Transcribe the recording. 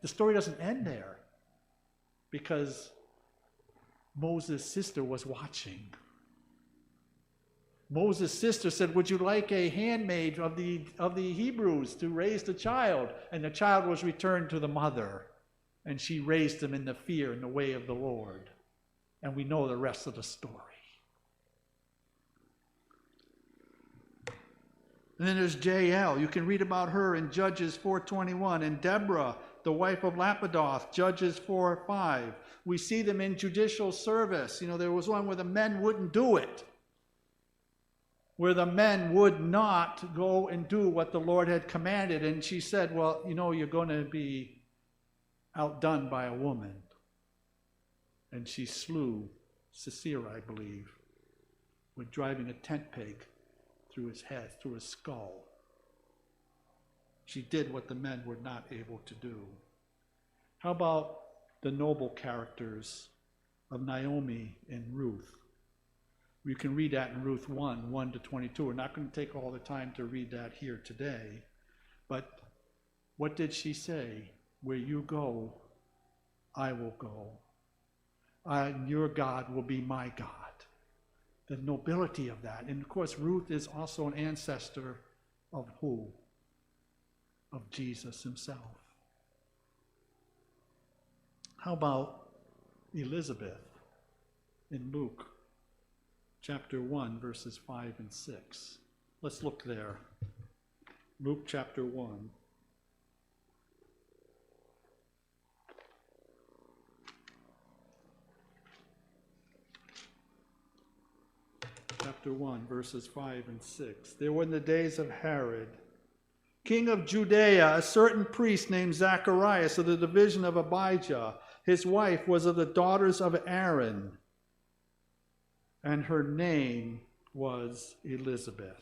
the story doesn't end there, because Moses' sister was watching. Moses' sister said, would you like a handmaid of the Hebrews to raise the child? And the child was returned to the mother, and she raised him in the fear and the way of the Lord. And we know the rest of the story. And then there's Jael. You can read about her in Judges 4:21. And Deborah, the wife of Lapidoth, Judges 4:5. We see them in judicial service. There was one where the men wouldn't do it. Where the men would not go and do what the Lord had commanded. And she said, well, you're going to be outdone by a woman. And she slew Sisera, I believe, with driving a tent peg through his head, through his skull. She did what the men were not able to do. How about the noble characters of Naomi and Ruth? You can read that in Ruth 1:1-22. We're not going to take all the time to read that here today. But what did she say? Where you go, I will go. Your God will be my God. The nobility of that. And of course, Ruth is also an ancestor of who? Of Jesus himself. How about Elizabeth in Luke chapter 1, verses 5 and 6? Let's look there. Luke chapter 1. Chapter 1, verses 5 and 6. There were in the days of Herod, king of Judea, a certain priest named Zacharias of the division of Abijah. His wife was of the daughters of Aaron, and her name was Elizabeth.